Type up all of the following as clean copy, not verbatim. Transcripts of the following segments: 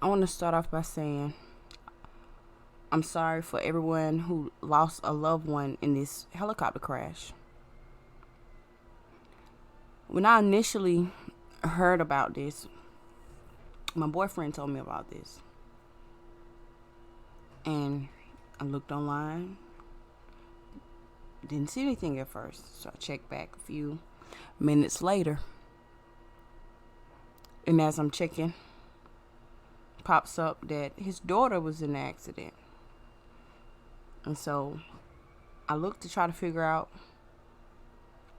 I want to start off by saying I'm sorry for everyone who lost a loved one in this helicopter crash. When I initially heard about this, my boyfriend told me about this. And I looked online. Didn't see anything at first. So I checked back a few minutes later. And as I'm checking, pops up that his daughter was in the accident. And so I looked to try to figure out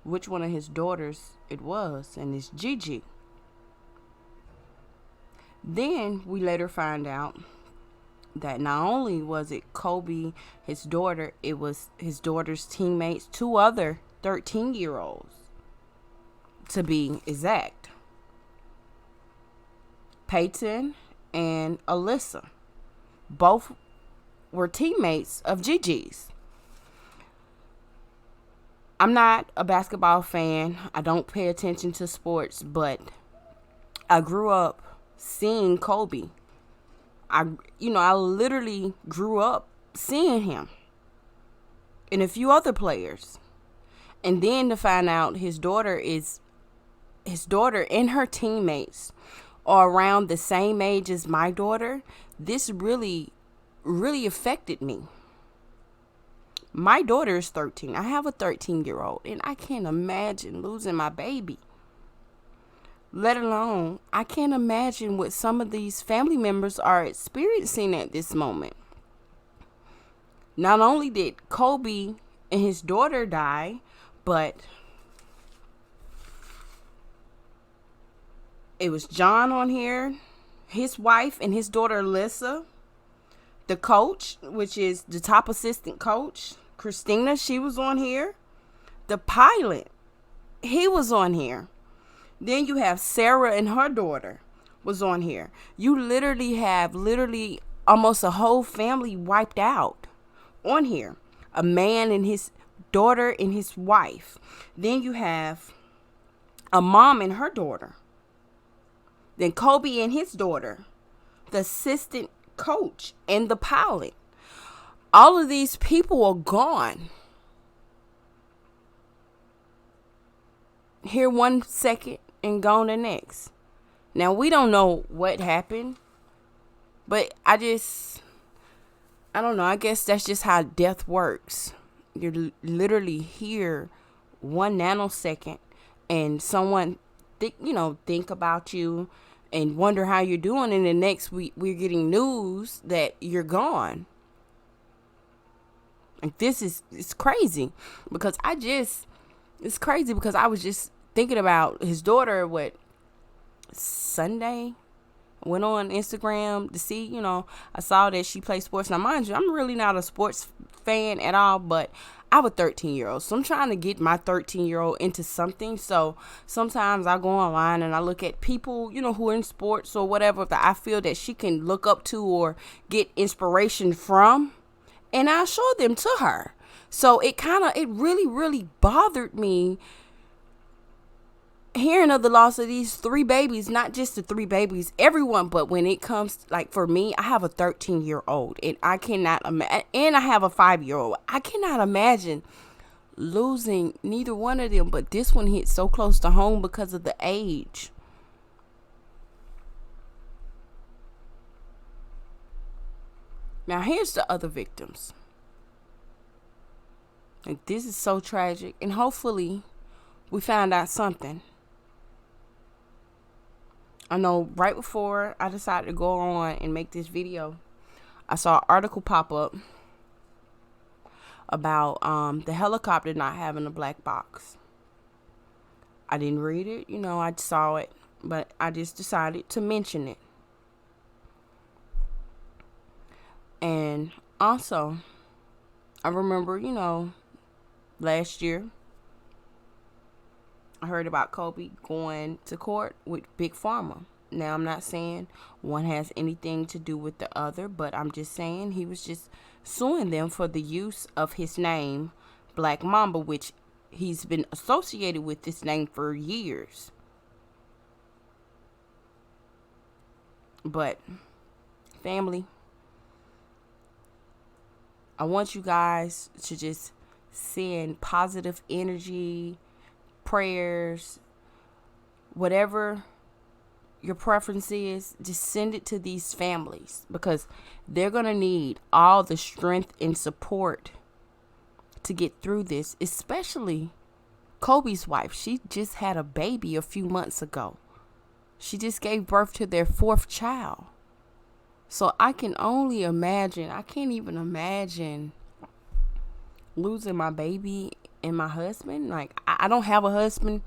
which one of his daughters it was, and it's Gigi. Then we later find out that not only was it Kobe, his daughter, it was his daughter's teammates, two other 13-year-olds, to be exact. Peyton and Alyssa. Both were teammates of Gigi's. I'm not a basketball fan. I don't pay attention to sports, but I grew up seeing Kobe. I literally grew up seeing him and a few other players. And then to find out his daughter and her teammates are around the same age as my daughter, this really, really affected me. My daughter is 13. I have a 13-year-old, and I can't imagine losing my baby. Let alone, I can't imagine what some of these family members are experiencing at this moment. Not only did Kobe and his daughter die, but it was John on here, his wife and his daughter Alyssa, the coach, which is the top assistant coach, Christina, she was on here. The pilot, he was on here. Then you have Sarah and her daughter was on here. You literally have almost a whole family wiped out on here. A man and his daughter and his wife. Then you have a mom and her daughter. Then Kobe and his daughter. The assistant coach and the pilot. All of these people are gone. Here 1 second and gone the next. Now we don't know what happened, but I don't know. I guess that's just how death works. You're literally here 1 nanosecond and someone think about you and wonder how you're doing, and the next we're getting news that you're gone. Like it's crazy because I was just thinking about his daughter. Sunday, I went on Instagram to see, I saw that she plays sports. Now, mind you, I'm really not a sports fan at all, but I have a 13-year-old, so I'm trying to get my 13-year-old into something. So sometimes I go online and I look at people, who are in sports or whatever that I feel that she can look up to or get inspiration from, and I show them to her. So it really, really bothered me hearing of the loss of these 3 babies, not just the 3 babies, everyone. But when it comes, like for me, I have a 13-year-old and I cannot imagine, and I have a 5-year-old. I cannot imagine losing neither one of them. But this one hit so close to home because of the age. Now here's the other victims. Like, this is so tragic, and hopefully we find out something. I know right before I decided to go on and make this video, I saw an article pop up about the helicopter not having a black box. I didn't read it, I saw it, but I just decided to mention it. And also, I remember, last year, I heard about Kobe going to court with Big Pharma. Now, I'm not saying one has anything to do with the other, but I'm just saying he was just suing them for the use of his name, Black Mamba, which he's been associated with this name for years. But family, I want you guys to just send positive energy, prayers, whatever your preference is, just send it to these families, because they're going to need all the strength and support to get through this, especially Kobe's wife. She just had a baby a few months ago. She just gave birth to their 4th child. So I can only imagine, I can't even imagine losing my baby and my husband. Like, I don't have a husband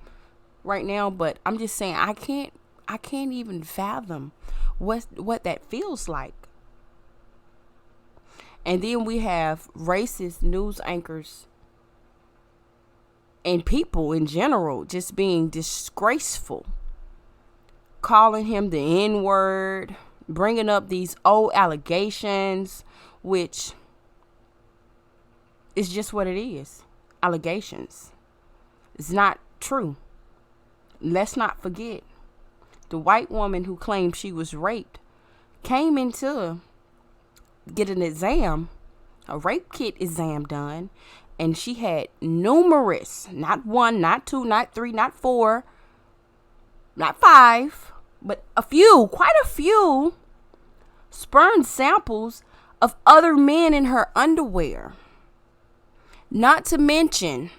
right now, but I'm just saying I can't even fathom what that feels like. And then we have racist news anchors and people in general just being disgraceful, calling him the N-word, bringing up these old allegations, which is just what it is. Allegations. It's not true. Let's not forget, the white woman who claimed she was raped came in to get an exam, a rape kit exam done, and she had numerous, not 1, not 2, not 3, not 4, not 5, but quite a few sperm samples of other men in her underwear. Not to mention,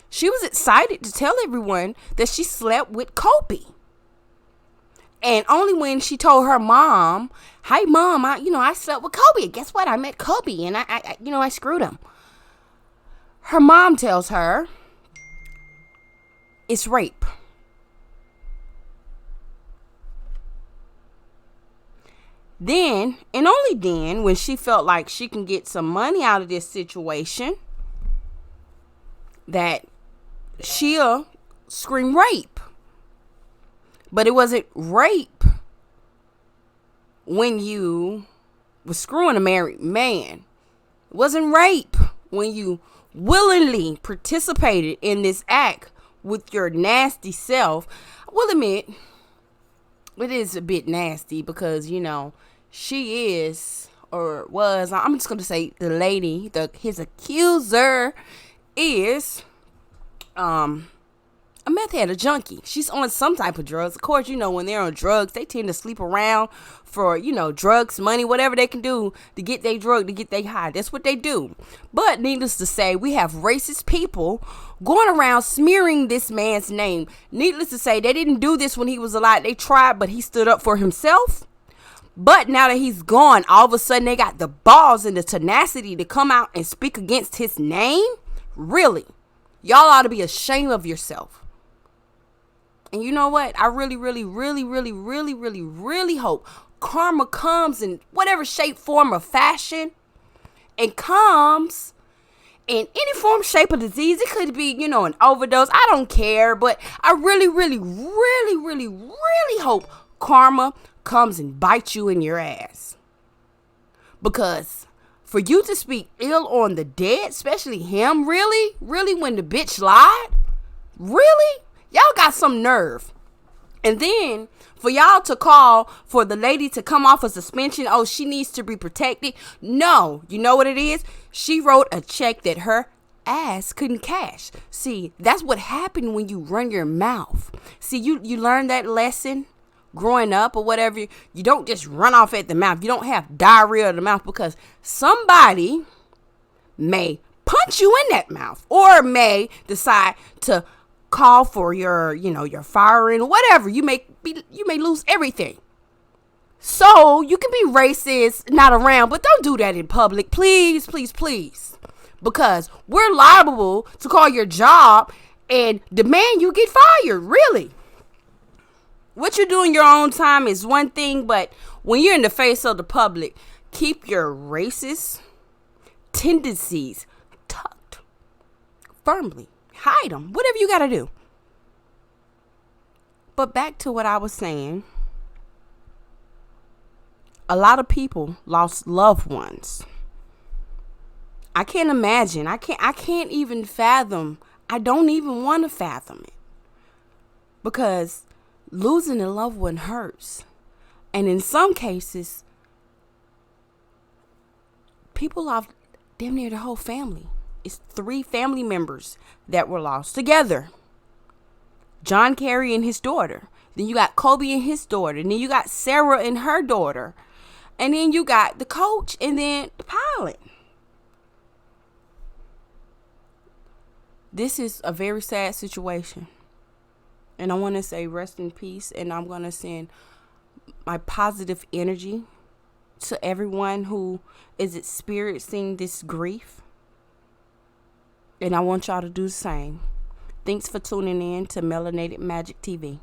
she was excited to tell everyone that she slept with Kobe. And only when she told her mom, "Hey mom, I slept with Kobe. Guess what? I met Kobe and I screwed him." Her mom tells her it's rape. Then, and only then, when she felt like she can get some money out of this situation, that she'll scream rape. But it wasn't rape when you was screwing a married man. It wasn't rape when you willingly participated in this act with your nasty self. I will admit, it is a bit nasty because, she is, or was, I'm just going to say the lady, his accuser is, a meth head, a junkie. She's on some type of drugs. Of course, when they're on drugs, they tend to sleep around for, drugs, money, whatever they can do to get their drug, to get their high. That's what they do. But needless to say, we have racist people going around smearing this man's name. Needless to say, they didn't do this when he was alive. They tried, but he stood up for himself. But now that he's gone, all of a sudden they got the balls and the tenacity to come out and speak against his name? Really? Y'all ought to be ashamed of yourself. And you know what? I really, really, really, really, really, really, really hope karma comes in whatever shape, form, or fashion. And comes in any form, shape, or disease. It could be, an overdose. I don't care. But I really, really, really, really, really hope karma comes and bites you in your ass. Because for you to speak ill on the dead, especially him, really, when the bitch lied, really? Y'all got some nerve. And then for y'all to call for the lady to come off of suspension, oh, she needs to be protected. No, you know what it is? She wrote a check that her ass couldn't cash. See, that's what happened when you run your mouth. See, you learned that lesson growing up or whatever. You don't just run off at the mouth. You don't have diarrhea of the mouth, because somebody may punch you in that mouth or may decide to call for your firing or whatever. You may lose everything. So you can be racist, not around, but don't do that in public. Please, please, please. Because we're liable to call your job and demand you get fired. Really. What you do in your own time is one thing, but when you're in the face of the public, keep your racist tendencies tucked firmly. Hide them. Whatever you got to do. But back to what I was saying. A lot of people lost loved ones. I can't imagine. I can't even fathom. I don't even want to fathom it. Because losing a loved one hurts. And in some cases, people lost damn near the whole family. It's 3 family members that were lost together. John Kerry and his daughter. Then you got Kobe and his daughter. And then you got Sarah and her daughter. And then you got the coach and then the pilot. This is a very sad situation. And I want to say rest in peace. And I'm going to send my positive energy to everyone who is experiencing this grief. And I want y'all to do the same. Thanks for tuning in to Melanated Magic TV.